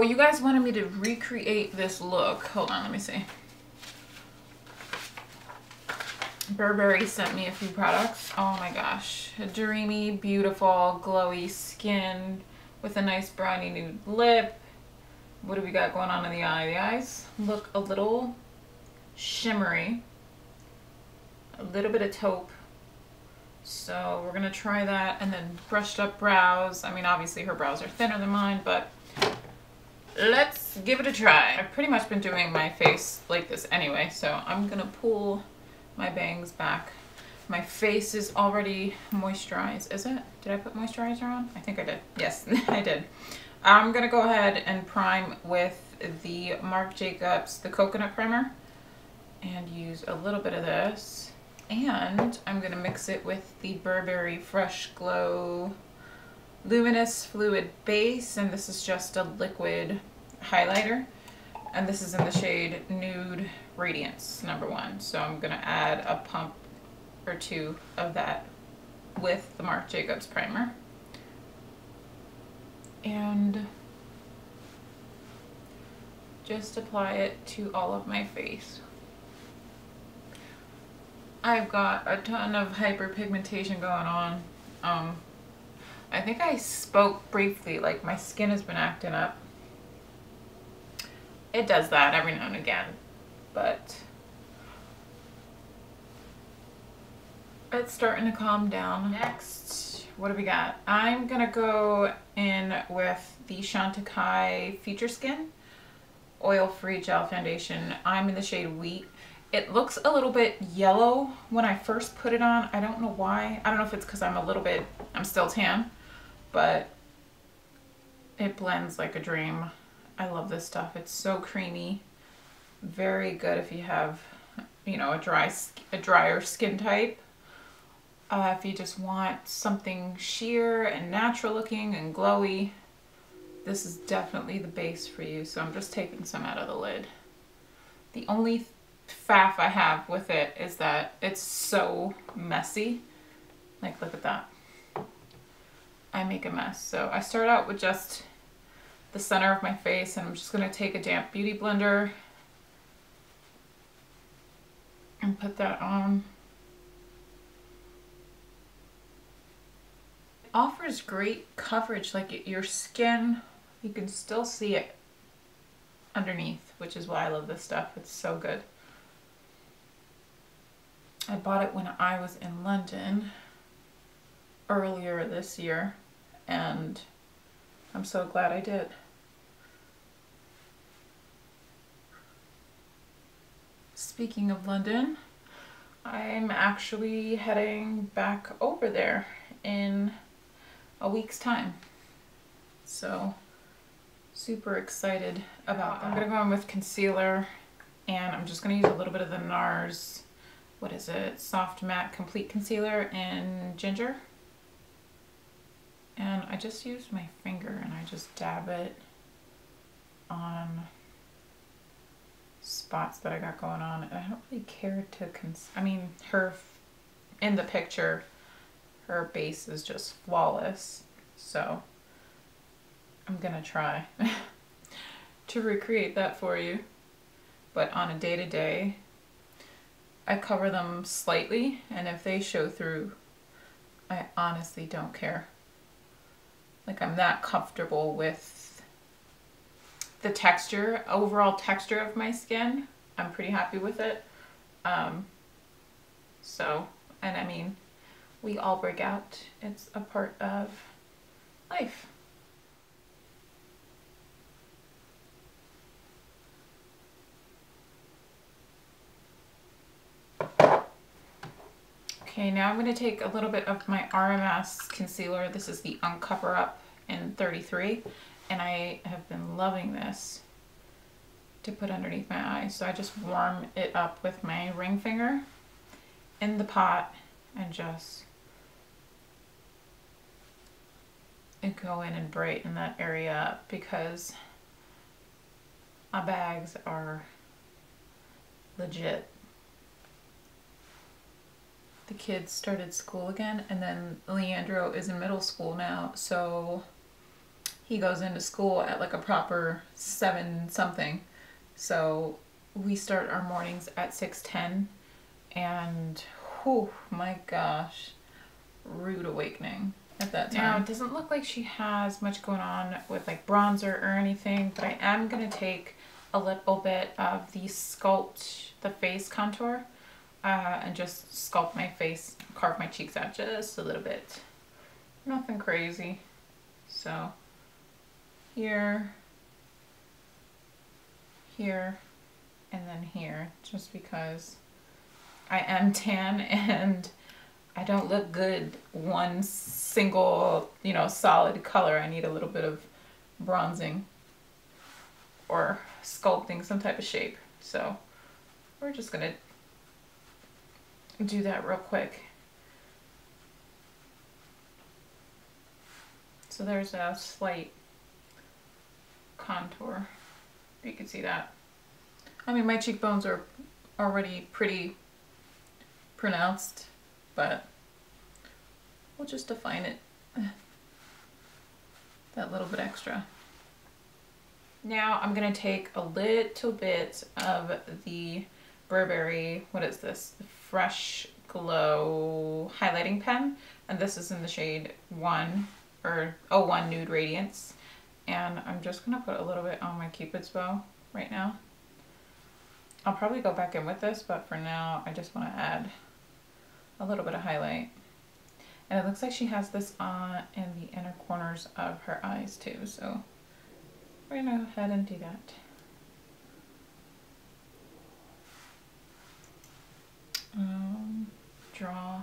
Well, you guys wanted me to recreate this look. Hold on, let me see. Burberry sent me a few products. Oh my gosh. A dreamy, beautiful, glowy skin with a nice brownie nude lip. What do we got going on in the eye? The eyes look a little shimmery. A little bit of taupe. So we're going to try that. And then brushed up brows. I mean, obviously her brows are thinner than mine, but let's give it a try. I've pretty much been doing my face like this anyway, so I'm going to pull my bangs back. My face is already moisturized. Is it? Did I put moisturizer on? I think I did. Yes, I did. I'm going to go ahead and prime with the Marc Jacobs, the Coconut Primer, and use a little bit of this. And I'm going to mix it with the Burberry Fresh Glow Luminous Fluid Base, and this is just a liquid highlighter. And this is in the shade Nude Radiance #1. So I'm going to add a pump or two of that with the Marc Jacobs primer. And just apply it to all of my face. I've got a ton of hyperpigmentation going on. I think I spoke briefly, like my skin has been acting up. It does that every now and again, but it's starting to calm down. Next, what do we got? I'm gonna go in with the Chantecaille Feature Skin Oil-Free Gel Foundation. I'm in the shade Wheat. It looks a little bit yellow when I first put it on. I don't know why. I don't know if it's because I'm still tan, but it blends like a dream. I love this stuff. It's so creamy. Very good if you have, you know, a drier skin type. If you just want something sheer and natural looking and glowy, this is definitely the base for you. So I'm just taking some out of the lid. The only faff I have with it is that it's so messy. Like, look at that. I make a mess. So I start out with just the center of my face, and I'm just going to take a damp beauty blender and put that on. It offers great coverage, like your skin, you can still see it underneath, which is why I love this stuff. It's so good. I bought it when I was in London earlier this year, and I'm so glad I did. Speaking of London, I'm actually heading back over there in a week's time. So super excited about that. I'm gonna go in with concealer, and I'm just gonna use a little bit of the NARS, what is it? Soft Matte Complete Concealer in Ginger. And I just used my finger and I just dab it on spots that I got going on. And I don't really care to, I mean, in the picture, her base is just flawless. So I'm gonna try to recreate that for you. But on a day-to-day, I cover them slightly, and if they show through, I honestly don't care. Like, I'm that comfortable with the texture, overall texture of my skin. I'm pretty happy with it. So, and I mean, we all break out. It's a part of life. Okay, now I'm going to take a little bit of my RMS concealer. This is the Uncover Up in 33, and I have been loving this to put underneath my eyes. So I just warm it up with my ring finger in the pot and just go in and brighten that area up, because my bags are legit. The kids started school again, and then Leandro is in middle school now, so he goes into school at like a proper 7 something. So we start our mornings at 6:10, and whew, my gosh, rude awakening at that time. Now, it doesn't look like she has much going on with like bronzer or anything, but I am going to take a little bit of the Sculpt the Face contour and just sculpt my face, carve my cheeks out just a little bit. Nothing crazy. So here, here, and then here, just because I am tan and I don't look good one single, you know, solid color. I need a little bit of bronzing or sculpting some type of shape. So we're just gonna do that real quick. So there's a slight contour. You can see that. I mean, my cheekbones are already pretty pronounced, but we'll just define it that little bit extra. Now I'm gonna take a little bit of the Burberry, what is this? Fresh Glow highlighting pen, and this is in the shade 1 or 01 Nude Radiance, and I'm just gonna put a little bit on my Cupid's bow right now. I'll probably go back in with this, but for now I just want to add a little bit of highlight. And it looks like she has this on in the inner corners of her eyes too, so we're gonna go ahead and do that. Draw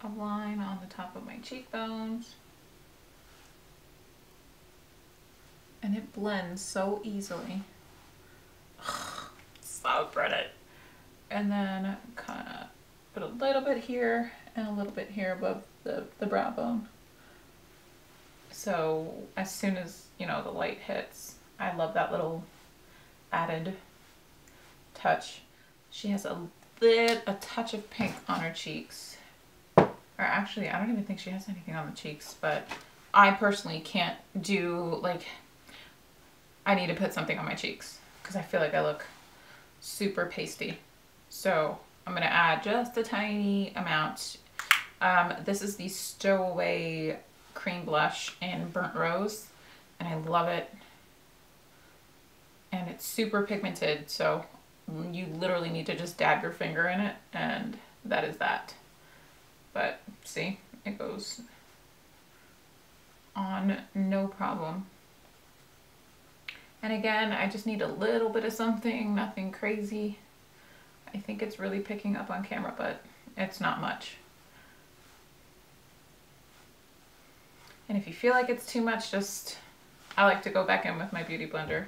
a line on the top of my cheekbones. And it blends so easily. So pretty. And then kind of put a little bit here and a little bit here above the brow bone. So as soon as, you know, the light hits, I love that little added touch. She has a touch of pink on her cheeks. Or actually, I don't even think she has anything on the cheeks, but I personally can't do, like, I need to put something on my cheeks because I feel like I look super pasty. So I'm going to add just a tiny amount. This is the Stowaway cream blush in Burnt Rose, and I love it. And it's super pigmented, so you literally need to just dab your finger in it, and that is that. But see, it goes on no problem. And again, I just need a little bit of something, nothing crazy. I think it's really picking up on camera, but it's not much. And if you feel like it's too much, just, I like to go back in with my beauty blender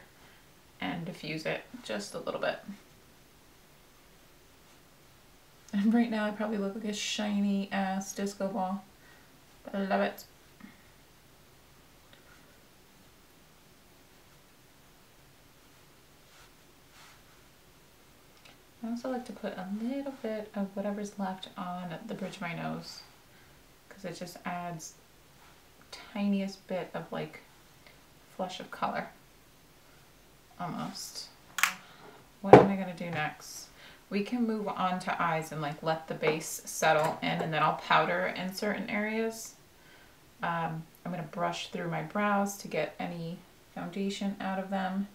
and diffuse it just a little bit. And right now I probably look like a shiny ass disco ball, but I love it. I also like to put a little bit of whatever's left on the bridge of my nose, because it just adds tiniest bit of like flush of color almost. What am I going to do next? We can move on to eyes and like let the base settle in, and then I'll powder in certain areas. I'm going to brush through my brows to get any foundation out of them.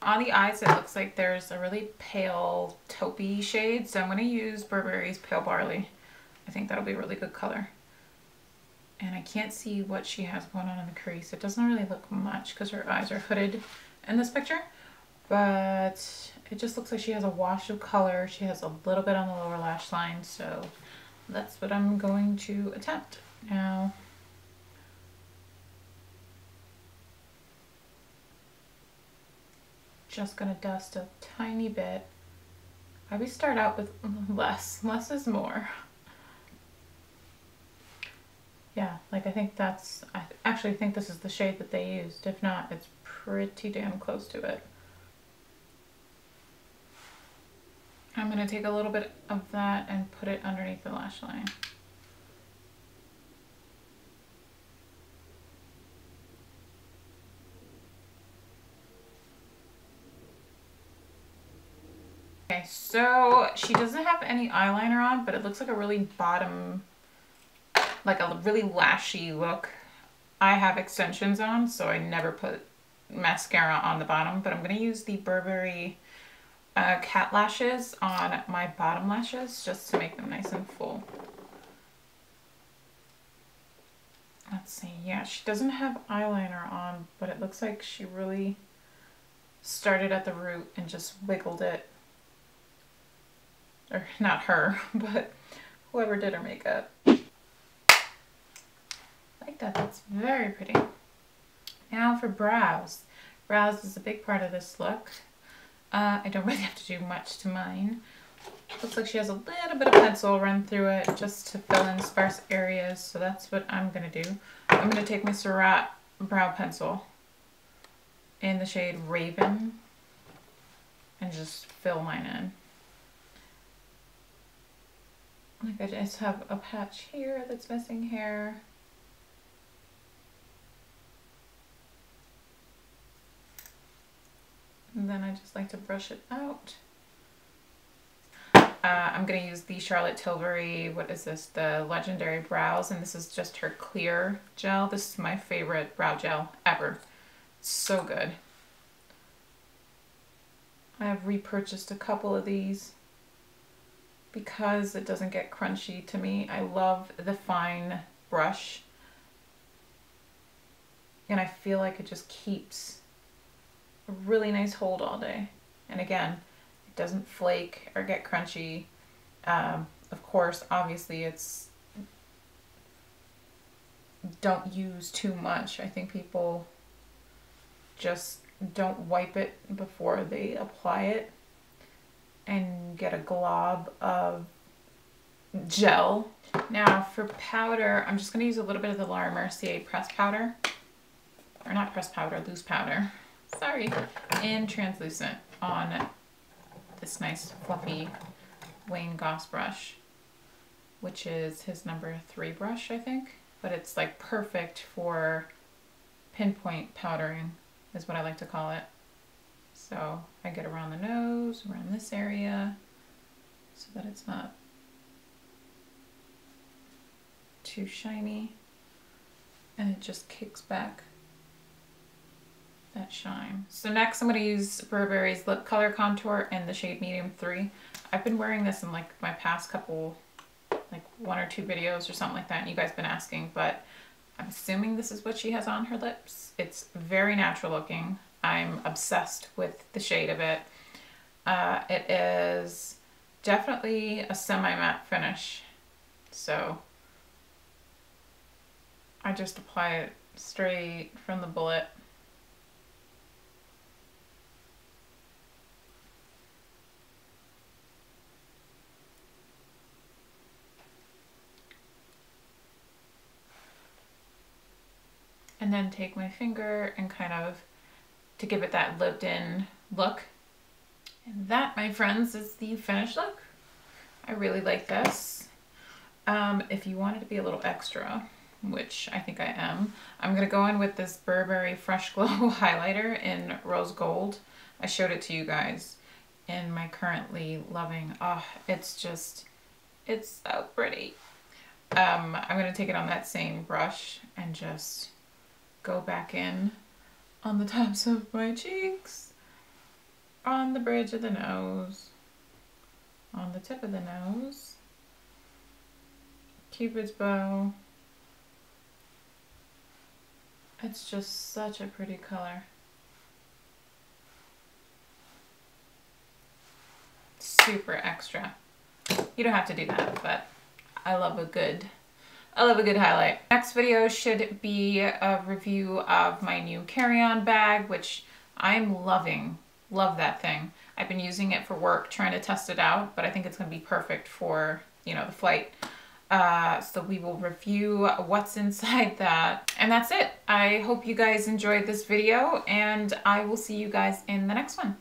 On the eyes, it looks like there's a really pale taupey shade, so I'm going to use Burberry's Pale Barley. I think that'll be a really good color. And I can't see what she has going on in the crease. It doesn't really look much because her eyes are hooded in this picture, but it just looks like she has a wash of color. She has a little bit on the lower lash line, so that's what I'm going to attempt. Now, just gonna dust a tiny bit. I always start out with less. Less is more. Yeah, like I think that's, I actually think this is the shade that they used. If not, it's pretty damn close to it. I'm gonna take a little bit of that and put it underneath the lash line. Okay, so she doesn't have any eyeliner on, but it looks like a really bottom, like a really lashy look. I have extensions on, so I never put mascara on the bottom, but I'm going to use the Burberry cat lashes on my bottom lashes just to make them nice and full. Let's see. Yeah, she doesn't have eyeliner on, but it looks like she really started at the root and just wiggled it. Or not her, but whoever did her makeup. Like that. That's very pretty. Now for brows. Brows is a big part of this look. I don't really have to do much to mine. Looks like she has a little bit of pencil run through it just to fill in sparse areas. So that's what I'm going to do. I'm going to take my Surratt brow pencil in the shade Raven and just fill mine in. Like I just have a patch here that's missing hair. And then I just like to brush it out. I'm going to use the Charlotte Tilbury, what is this, the Legendary Brows, and this is just her clear gel. This is my favorite brow gel ever. It's so good. I have repurchased a couple of these because it doesn't get crunchy to me. I love the fine brush, and I feel like it just keeps a really nice hold all day. And again, it doesn't flake or get crunchy. Of course, obviously it's, don't use too much. I think people just don't wipe it before they apply it and get a glob of gel. Now for powder, I'm just going to use a little bit of the Laura Mercier pressed powder, or not pressed powder, loose powder, sorry, in translucent on this nice fluffy Wayne Goss brush, which is his number 3 brush, I think, but it's like perfect for pinpoint powdering is what I like to call it. So I get around the nose, around this area, so that it's not too shiny, and it just kicks back that shine. So next I'm going to use Burberry's Lip Color Contour in the shade Medium 3. I've been wearing this in like my past couple, like 1 or 2 videos or something like that, and you guys have been asking, but I'm assuming this is what she has on her lips. It's very natural looking. I'm obsessed with the shade of it. It is definitely a semi-matte finish, so I just apply it straight from the bullet. And then take my finger and kind of, to give it that lived in look. And that, my friends, is the finished look. I really like this. If you wanted to be a little extra, which I think I am, I'm going to go in with this Burberry Fresh Glow highlighter in Rose Gold. I showed it to you guys in my currently loving, oh, it's just, it's so pretty. I'm going to take it on that same brush and just go back in on the tops of my cheeks, on the bridge of the nose, on the tip of the nose, Cupid's bow. It's just such a pretty color. Super extra. You don't have to do that, but I love a good highlight. Next video should be a review of my new carry-on bag, which I'm loving. Love that thing. I've been using it for work, trying to test it out, but I think it's going to be perfect for, you know, the flight. So we will review what's inside that. And that's it. I hope you guys enjoyed this video, and I will see you guys in the next one.